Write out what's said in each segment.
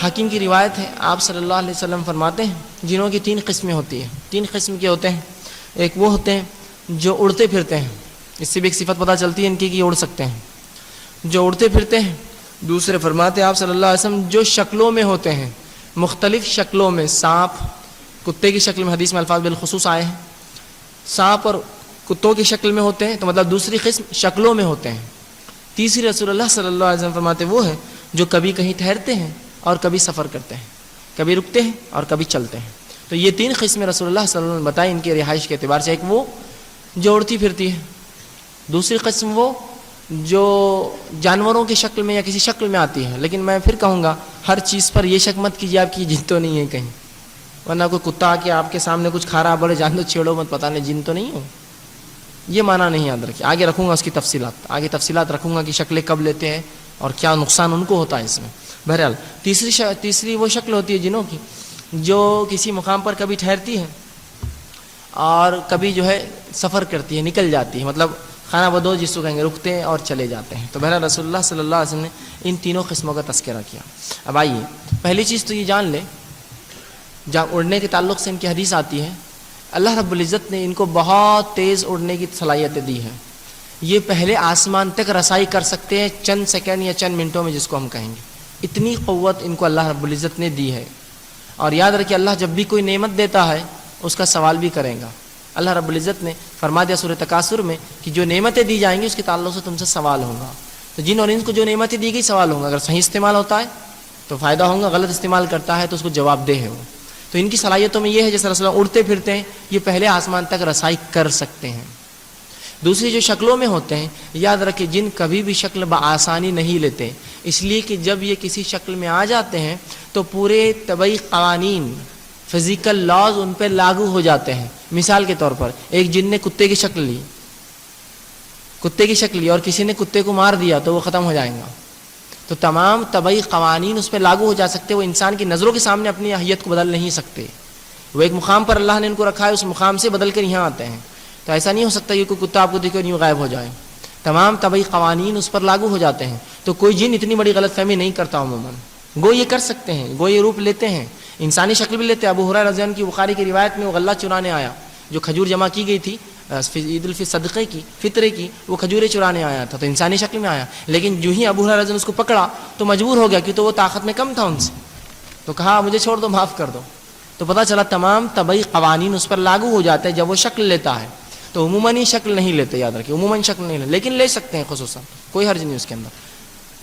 حاکم کی روایت ہے، آپ صلی اللہ علیہ وسلم فرماتے ہیں جنوں کی 3 قسمیں ہوتی ہیں. 3 قسم کے ہوتے ہیں. ایک وہ ہوتے ہیں جو اڑتے پھرتے ہیں، اس سے بھی ایک صفت پتہ چلتی ہے ان کی کہ یہ اڑ سکتے ہیں، جو اڑتے پھرتے ہیں. دوسرے فرماتے ہیں آپ صلی اللہ علیہ وسلم جو شکلوں میں ہوتے ہیں، مختلف شکلوں میں، سانپ کتے کی شکل میں، حدیث میں الفاظ بالخصوص آئے ہیں، سانپ اور کتوں کی شکل میں ہوتے ہیں، تو مطلب دوسری قسم شکلوں میں ہوتے ہیں. تیسری رسول اللہ صلی اللہ علیہ وسلم فرماتے وہ ہے جو کبھی کہیں ٹھہرتے ہیں اور کبھی سفر کرتے ہیں، کبھی رکتے ہیں اور کبھی چلتے ہیں. تو یہ 3 قسمیں رسول اللہ صلی اللہ علیہ وسلم نے بتائی ان کی رہائش کے اعتبار سے. ایک وہ جو اڑتی پھرتی ہے، دوسری قسم وہ جو جانوروں کی شکل میں یا کسی شکل میں آتی ہے. لیکن میں پھر کہوں گا ہر چیز پر یہ شک مت کیجیے آپ کی جن تو نہیں ہے کہیں، ورنہ کوئی کتا آ کے آپ کے سامنے کچھ کھا رہا بڑے جان دو چھیڑو مت، پتہ نہیں جن تو نہیں ہو، یہ معنی نہیں یاد رکھیے. آگے رکھوں گا اس کی تفصیلات، آگے تفصیلات رکھوں گا کہ شکلیں کب لیتے ہیں اور کیا نقصان ان کو ہوتا ہے اس میں. بہرحال تیسری وہ شکل ہوتی ہے جنوں کی جو کسی مقام پر کبھی ٹھہرتی ہے اور کبھی جو ہے سفر کرتی ہے، نکل جاتی ہے، مطلب خانہ بدوش جس کو کہیں گے، رکتے ہیں اور چلے جاتے ہیں. تو بہرحال رسول اللہ صلی اللہ علیہ وسلم نے ان تینوں قسموں کا تذکرہ کیا. اب آئیے پہلی چیز تو یہ جان لیں، جب اڑنے کے تعلق سے ان کی حدیث آتی ہے، اللہ رب العزت نے ان کو بہت تیز اڑنے کی صلاحیتیں دی ہیں. یہ پہلے آسمان تک رسائی کر سکتے ہیں چند سیکنڈ یا چند منٹوں میں، جس کو ہم کہیں گے. اتنی قوت ان کو اللہ رب العزت نے دی ہے. اور یاد رکھیے اللہ جب بھی کوئی نعمت دیتا ہے اس کا سوال بھی کرے گا. اللہ رب العزت نے فرما دیا سورہ تکاثر میں کہ جو نعمتیں دی جائیں گی اس کے تعلق سے تم سے سوال ہوگا. تو جن اور انس کو جو نعمتیں دی گئی سوال ہوگا. اگر صحیح استعمال ہوتا ہے تو فائدہ ہوگا، غلط استعمال کرتا ہے تو اس کو جواب دہ ہے وہ. تو ان کی صلاحیتوں میں یہ ہے جیسے رسول اللہ اڑتے پھرتے ہیں، یہ پہلے آسمان تک رسائی کر سکتے ہیں. دوسری جو شکلوں میں ہوتے ہیں، یاد رکھیں جن کبھی بھی شکل بآسانی نہیں لیتے، اس لیے کہ جب یہ کسی شکل میں آ جاتے ہیں تو پورے طبعی قوانین، فزیکل لاز ان پہ لاگو ہو جاتے ہیں. مثال کے طور پر ایک جن نے کتے کی شکل لی اور کسی نے کتے کو مار دیا تو وہ ختم ہو جائے گا. تو تمام طبعی قوانین اس پہ لاگو ہو جا سکتے، وہ انسان کی نظروں کے سامنے اپنی اہلیت کو بدل نہیں سکتے. وہ ایک مقام پر اللہ نے ان کو رکھا ہے، اس مقام سے بدل کر یہاں آتے ہیں. تو ایسا نہیں ہو سکتا یہ کوئی کتا آپ کو دیکھ کر یوں غائب ہو جائے. تمام طبعی قوانین اس پر لاگو ہو جاتے ہیں. تو کوئی جن اتنی بڑی غلط فہمی نہیں کرتا عموماً. گو یہ کر سکتے ہیں، گو یہ روپ لیتے ہیں، انسانی شکل بھی لیتے ہیں. ابو ہریرہ رضی اللہ عنہ کی بخاری کی روایت میں وہ غلہ چرانے آیا، جو کھجور جمع کی گئی تھی عید الفطر صدقے کی، فطرے کی، وہ کھجوریں چرانے آیا تھا. تو انسانی شکل میں آیا، لیکن جو ہی ابو ہریرہ رضی اللہ عنہ اس کو پکڑا تو مجبور ہو گیا کہ تو وہ طاقت میں کم تھا ان سے. تو کہا مجھے چھوڑ دو، معاف کر دو. تو پتہ چلا تمام طبعی قوانین اس پر لاگو ہو جاتے ہیں جب وہ شکل لیتا ہے. تو عموماً شکل نہیں لیتے، یاد رکھیں عموماً شکل نہیں لیتے، لیکن لے سکتے ہیں خصوصاً، کوئی حرج نہیں اس کے اندر،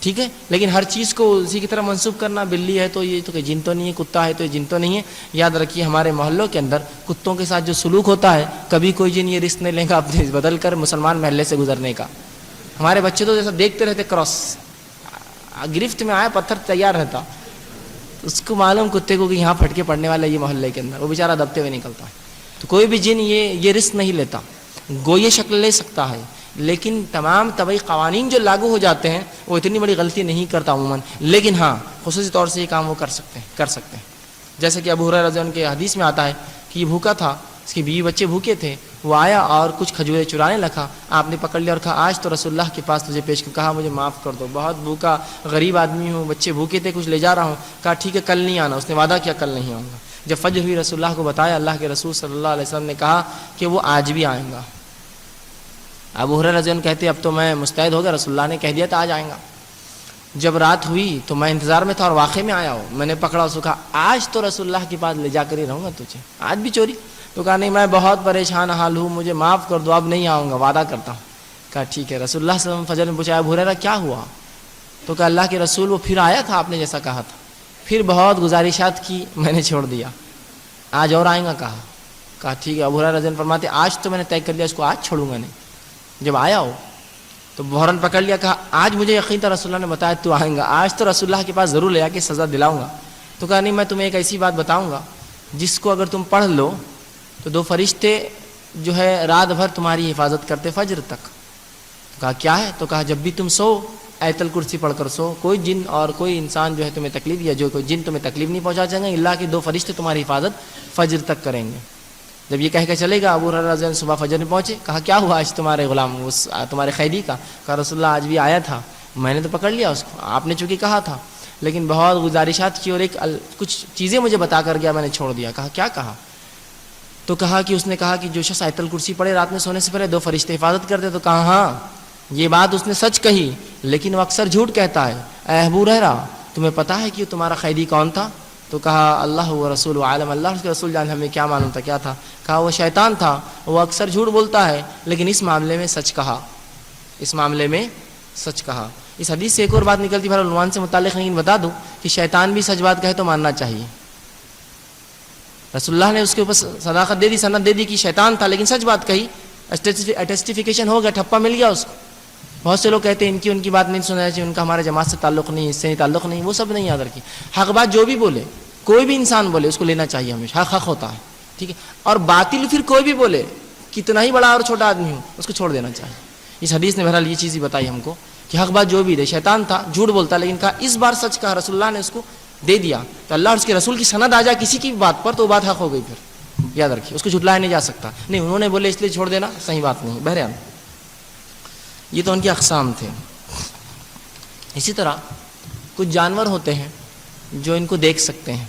ٹھیک ہے. لیکن ہر چیز کو اسی کی طرح منسوب کرنا، بلی ہے تو یہ تو کہ جن تو نہیں ہے، کتا ہے تو یہ جن تو نہیں ہے. یاد رکھیے ہمارے محلوں کے اندر کتوں کے ساتھ جو سلوک ہوتا ہے، کبھی کوئی جن یہ رسک نہیں لے گا اپنے بدل کر مسلمان محلے سے گزرنے کا. ہمارے بچے تو جیسا دیکھتے رہتے، کراس گرفت میں آیا پتھر تیار رہتا، اس کو معلوم کتے کو کہ یہاں پھٹکے پڑنے والا یہ محلے کے اندر، وہ بیچارہ دبتے ہوئے نکلتا ہے. تو کوئی بھی جن یہ رسک نہیں لیتا. گو یہ شکل لے سکتا ہے، لیکن تمام طبعی قوانین جو لاگو ہو جاتے ہیں وہ اتنی بڑی غلطی نہیں کرتا عموماً. لیکن ہاں خصوصی طور سے یہ کام وہ کر سکتے ہیں. جیسے کہ ابو ہریرہ رضی اللہ عنہ کے حدیث میں آتا ہے کہ یہ بھوکا تھا، اس کی بیوی بچے بھوکے تھے، وہ آیا اور کچھ کھجوریں چرانے لگا. آپ نے پکڑ لیا اور کہا آج تو رسول اللہ کے پاس تجھے پیش کر، کہا مجھے معاف کر دو، بہت بھوکا غریب آدمی ہوں، بچے بھوکے تھے، کچھ لے جا رہا ہوں. کہا ٹھیک ہے کل نہیں آنا. اس نے وعدہ کیا کل نہیں آؤں گا. جب فجر ہوئی رسول اللہ کو بتایا، اللہ کے رسول صلی اللہ علیہ وسلم نے کہا کہ وہ آج بھی آئیں گا. ابو ہریرہ رضی اللہ عنہ کہتے اب تو میں مستعد ہو گیا، رسول اللہ نے کہہ دیا تھا آج آئیں گا. جب رات ہوئی تو میں انتظار میں تھا اور واقع میں آیا ہوں، میں نے پکڑا، اس کو کہا آج تو رسول اللہ کے پاس لے جا کر ہی رہوں گا تجھے، آج بھی چوری. تو کہا نہیں میں بہت پریشان حال ہوں، مجھے معاف کر دو، اب نہیں آؤں گا، وعدہ کرتا ہوں. کہا ٹھیک ہے. رسول اللہ صلی اللہ علیہ وسلم فجر میں پوچھا ابو ہریرہ کیا ہوا؟ تو کہا اللہ کے رسول وہ پھر آیا تھا آپ نے جیسا کہا تھا، پھر بہت گزارشات کی، میں نے چھوڑ دیا، آج اور آئیں گا. کہا ٹھیک ہے. ابو ہریرہ رضی اللہ عنہ فرماتے آج تو میں نے طے کر لیا اس کو آج چھوڑوں گا نہیں. جب آیا ہو تو بحران پکڑ لیا، کہا آج مجھے یقین تھا رسول اللہ نے بتایا تو آئیں گا، آج تو رسول اللہ کے پاس ضرور لے آ کے سزا دلاؤں گا. تو کہا نہیں میں تمہیں ایک ایسی بات بتاؤں گا جس کو اگر تم پڑھ لو تو 2 فرشتے جو ہے رات بھر تمہاری حفاظت کرتے فجر تک. کہا کیا ہے؟ تو کہا جب بھی تم سو آیت الکرسی پڑھ کر سو، کوئی جن اور کوئی انسان جو ہے تمہیں تکلیف یا جو کوئی جن تمہیں تکلیف نہیں پہنچا سکیں گے، اللہ کے 2 فرشتے تمہاری حفاظت فجر تک کریں گے. جب یہ کہہ کے چلے گا ابو ہریرہ رضی اللہ عنہ صبح فجر میں پہنچے. کہا کیا ہوا آج تمہارے غلام تمہارے قیدی کا؟ کہا رسول اللہ آج بھی آیا تھا، میں نے تو پکڑ لیا اس کو، آپ نے چونکہ کہا تھا. لیکن بہت گزارشات کی اور کچھ چیزیں مجھے بتا کر گیا، میں نے چھوڑ دیا. کہا کیا کہا؟ تو کہا کہ اس نے کہا کہ جو شخص آیت الکرسی پڑھے رات میں سونے سے پہلے 2 فرشتے حفاظت کرتے. تو کہا ہاں یہ بات اس نے سچ کہی، لیکن وہ اکثر جھوٹ کہتا ہے. اے ابو ہریرہ تمہیں پتہ ہے کہ تمہارا قیدی کون تھا؟ تو کہا اللہ و رسول عالم، اللہ اس کے رسول جان ہمیں کیا معلوم تھا کیا تھا. کہا وہ شیطان تھا، وہ اکثر جھوٹ بولتا ہے لیکن اس معاملے میں سچ کہا، اس معاملے میں سچ کہا. اس حدیث سے ایک اور بات نکلتی ہے، عنوان سے متعلق نہیں بتا دوں کہ شیطان بھی سچ بات کہے تو ماننا چاہیے. رسول اللہ نے اس کے اوپر صداقت دے دی، سند دے دی کہ شیطان تھا لیکن سچ بات کہی، اٹیسٹیفیکیشن ہو گیا، ٹھپا مل گیا اس کو. بہت سے لوگ کہتے ہیں ان کی بات نہیں سننا چاہیے، ان کا ہمارے جماعت سے تعلق نہیں، اس سے نہیں تعلق نہیں. وہ سب نہیں یاد رکھیے. حق بات جو بھی بولے، کوئی بھی انسان بولے، اس کو لینا چاہیے ہمیشہ. حق ہوتا ہے، ٹھیک ہے. اور باطل پھر کوئی بھی بولے، کتنا ہی بڑا اور چھوٹا آدمی ہو، اس کو چھوڑ دینا چاہیے. اس حدیث نے بہرحال یہ چیز ہی بتائی ہم کو کہ حق بات جو بھی دے. شیطان تھا، جھوٹ بولتا، لیکن کہا اس بار سچ کہا، رسول اللہ نے اس کو دے دیا. تو اللہ اور اس کے رسول کی سند آ جائے کسی کی بات پر تو وہ بات حق ہو گئی. پھر یاد رکھیے اس کو جھٹلایا نہیں جا سکتا. نہیں انہوں نے بولے اس لیے چھوڑ دینا، صحیح بات نہیں. بہرحال یہ تو ان کے اقسام تھے. اسی طرح کچھ جانور ہوتے ہیں جو ان کو دیکھ سکتے ہیں.